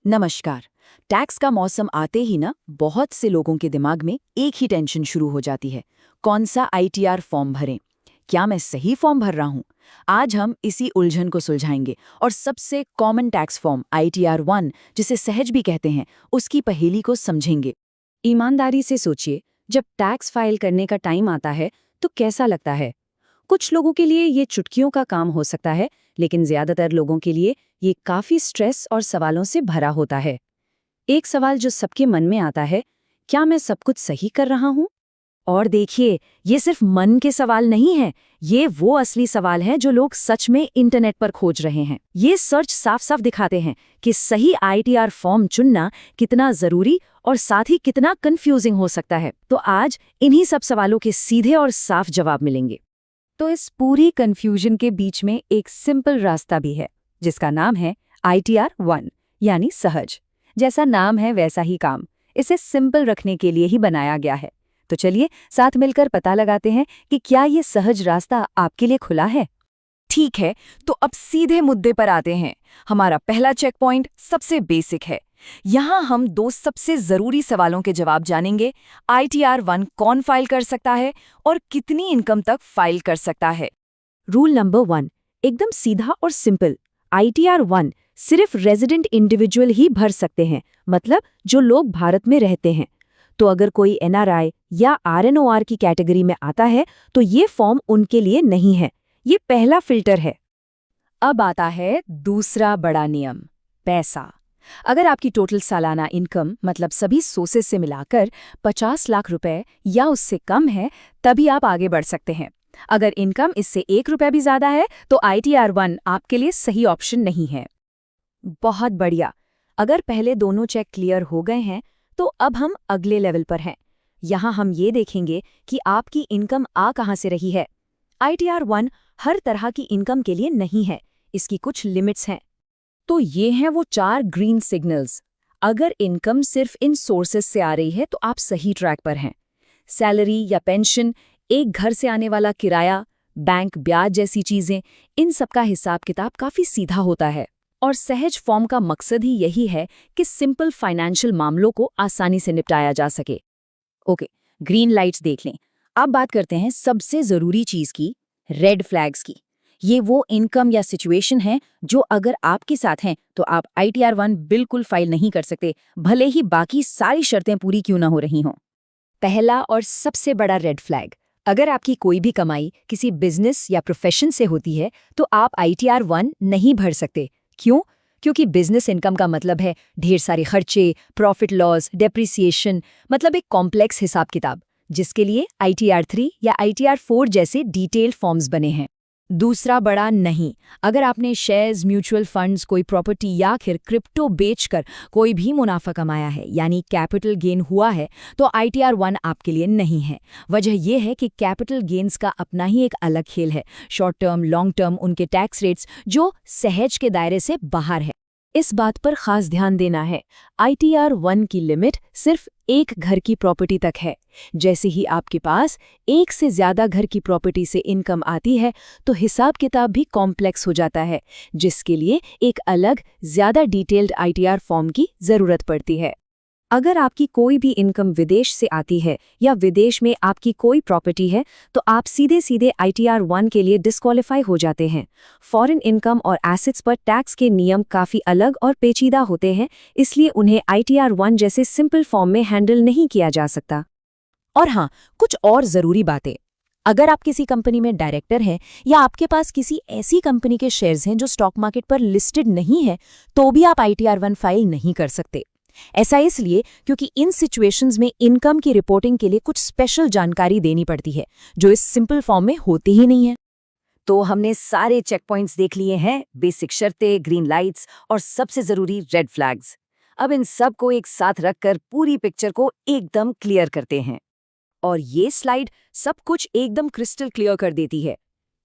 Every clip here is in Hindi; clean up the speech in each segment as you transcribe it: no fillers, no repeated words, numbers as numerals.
नमस्कार। टैक्स का मौसम आते ही ना बहुत से लोगों के दिमाग में एक ही टेंशन शुरू हो जाती है। कौन सा आईटीआर फॉर्म भरें? क्या मैं सही फॉर्म भर रहा हूँ? आज हम इसी उलझन को सुलझाएंगे और सबसे कॉमन टैक्स फॉर्म आईटीआर 1, जिसे सहज भी कहते हैं, उसकी पहेली को समझेंगे। ईमानदारी से सोचिए, जब टैक्स फाइल करने का टाइम आता है तो कैसा लगता है। कुछ लोगों के लिए ये चुटकियों का काम हो सकता है, लेकिन ज्यादातर लोगों के लिए ये काफी स्ट्रेस और सवालों से भरा होता है। एक सवाल जो सबके मन में आता है, क्या मैं सब कुछ सही कर रहा हूँ? और देखिए, ये सिर्फ मन के सवाल नहीं है, ये वो असली सवाल है जो लोग सच में इंटरनेट पर खोज रहे हैं। ये सर्च साफ साफ दिखाते हैं कि सही आईटीआर फॉर्म चुनना कितना जरूरी और साथ ही कितना कंफ्यूजिंग हो सकता है। तो आज इन्हीं सब सवालों के सीधे और साफ जवाब मिलेंगे। तो इस पूरी कंफ्यूजन के बीच में एक सिंपल रास्ता भी है, जिसका नाम है आईटीआर 1, यानी सहज। जैसा नाम है वैसा ही काम, इसे सिंपल रखने के लिए ही बनाया गया है। तो चलिए साथ मिलकर पता लगाते हैं कि क्या ये सहज रास्ता आपके लिए खुला है। ठीक है, तो अब सीधे मुद्दे पर आते हैं। हमारा पहला चेक पॉइंट सबसे बेसिक है। यहाँ हम दो सबसे जरूरी सवालों के जवाब जानेंगे। आईटीआर 1 कौन फाइल कर सकता है और कितनी इनकम तक फाइल कर सकता है। रूल नंबर 1 एकदम सीधा और सिंपल। आईटीआर 1 सिर्फ रेजिडेंट इंडिविजुअल ही भर सकते हैं, मतलब जो लोग भारत में रहते हैं। तो अगर कोई एनआरआई या आरएनओआर की कैटेगरी में आता है तो ये फॉर्म उनके लिए नहीं है। ये पहला फिल्टर है। अब आता है दूसरा बड़ा नियम, पैसा। अगर आपकी टोटल सालाना इनकम, मतलब सभी सोर्सेस से मिलाकर 50 लाख रुपए या उससे कम है, तभी आप आगे बढ़ सकते हैं। अगर इनकम इससे 1 रुपया भी ज्यादा है तो आईटीआर 1 आपके लिए सही ऑप्शन नहीं है। बहुत बढ़िया। अगर पहले दोनों चेक क्लियर हो गए हैं तो अब हम अगले लेवल पर हैं। यहाँ हम ये देखेंगे कि आपकी इनकम आ कहाँ से रही है। आईटीआर 1 हर तरह की इनकम के लिए नहीं है, इसकी कुछ लिमिट्स हैं। तो ये हैं वो 4 ग्रीन सिग्नल्स। अगर इनकम सिर्फ इन सोर्सेस से आ रही है तो आप सही ट्रैक पर हैं। सैलरी या पेंशन, एक घर से आने वाला किराया, बैंक ब्याज जैसी चीजें, इन सब का हिसाब किताब काफी सीधा होता है। और सहज फॉर्म का मकसद ही यही है कि सिंपल फाइनेंशियल मामलों को आसानी से निपटाया जा सके। ओके, ग्रीन लाइट्स देख लें। अब बात करते हैं सबसे जरूरी चीज की, रेड फ्लैग्स की। ये वो इनकम या सिचुएशन है जो अगर आपके साथ हैं तो आप आईटीआर 1 बिल्कुल फाइल नहीं कर सकते, भले ही बाकी सारी शर्तें पूरी क्यों ना हो रही हों। पहला और सबसे बड़ा रेड फ्लैग, अगर आपकी कोई भी कमाई किसी बिजनेस या प्रोफेशन से होती है तो आप आईटीआर 1 नहीं भर सकते। क्यों? क्योंकि बिजनेस इनकम का मतलब है ढेर सारे खर्चे, प्रॉफिट लॉस, डेप्रिसिएशन, मतलब एक कॉम्प्लेक्स हिसाब किताब, जिसके लिए आईटीआर 3 या आईटीआर 4 जैसे डिटेल्ड फॉर्म्स बने हैं। दूसरा बड़ा नहीं, अगर आपने शेयर्स, म्यूचुअल फंड्स, कोई प्रॉपर्टी या फिर क्रिप्टो बेचकर कोई भी मुनाफा कमाया है, यानी कैपिटल गेन हुआ है, तो आईटीआर 1 आपके लिए नहीं है। वजह यह है कि कैपिटल गेन्स का अपना ही एक अलग खेल है। शॉर्ट टर्म, लॉन्ग टर्म, उनके टैक्स रेट्स जो सहज के दायरे से बाहर है। इस बात पर खास ध्यान देना है, आईटीआर 1 की लिमिट सिर्फ एक घर की प्रॉपर्टी तक है। जैसे ही आपके पास एक से ज्यादा घर की प्रॉपर्टी से इनकम आती है तो हिसाब किताब भी कॉम्प्लेक्स हो जाता है, जिसके लिए एक अलग ज्यादा डिटेल्ड आईटीआर फॉर्म की जरूरत पड़ती है। अगर आपकी कोई भी इनकम विदेश से आती है या विदेश में आपकी कोई प्रॉपर्टी है तो आप सीधे सीधे आईटीआर 1 के लिए डिस्क्वालीफाई हो जाते हैं। फॉरेन इनकम और एसेट्स पर टैक्स के नियम काफ़ी अलग और पेचीदा होते हैं, इसलिए उन्हें आईटीआर 1 जैसे सिंपल फॉर्म में हैंडल नहीं किया जा सकता। और हाँ, कुछ और ज़रूरी बातें। अगर आप किसी कंपनी में डायरेक्टर हैं या आपके पास किसी ऐसी कंपनी के शेयर्स हैं जो स्टॉक मार्केट पर लिस्टेड नहीं है, तो भी आप आईटीआर 1 फाइल नहीं कर सकते। ऐसा इसलिए क्योंकि इन सिचुएशंस में इनकम की रिपोर्टिंग के लिए कुछ स्पेशल जानकारी देनी पड़ती है जो इस सिंपल फॉर्म में होती ही नहीं है। तो हमने सारे चेक पॉइंट्स देख लिए हैं, बेसिक शर्तें, ग्रीन लाइट्स और सबसे जरूरी रेड फ्लैग्स। अब इन सब को एक साथ रखकर पूरी पिक्चर को एकदम क्लियर करते हैं। और ये स्लाइड सब कुछ एकदम क्रिस्टल क्लियर कर देती है।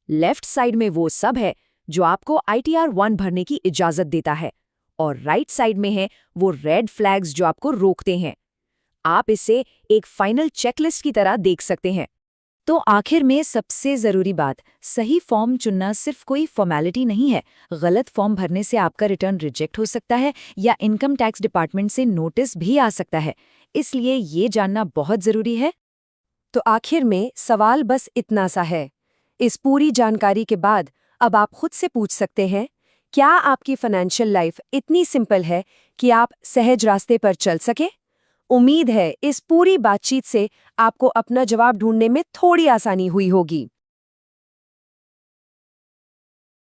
लेफ्ट साइड में वो सब है जो आपको आईटीआर 1 भरने की इजाजत देता है, और राइट साइड में है वो रेड फ्लैग्स जो आपको रोकते हैं। आप इसे एक फाइनल चेकलिस्ट की तरह देख सकते हैं। तो आखिर में सबसे ज़रूरी बात, सही फॉर्म चुनना सिर्फ कोई फॉर्मेलिटी नहीं है। गलत फॉर्म भरने से आपका रिटर्न रिजेक्ट हो सकता है या इनकम टैक्स डिपार्टमेंट से नोटिस भी आ सकता है। इसलिए ये जानना बहुत ज़रूरी है। तो आखिर में सवाल बस इतना सा है। इस पूरी जानकारी के बाद अब आप खुद से पूछ सकते हैं, क्या आपकी फाइनेंशियल लाइफ इतनी सिंपल है कि आप सहज रास्ते पर चल सके? उम्मीद है इस पूरी बातचीत से आपको अपना जवाब ढूंढने में थोड़ी आसानी हुई होगी।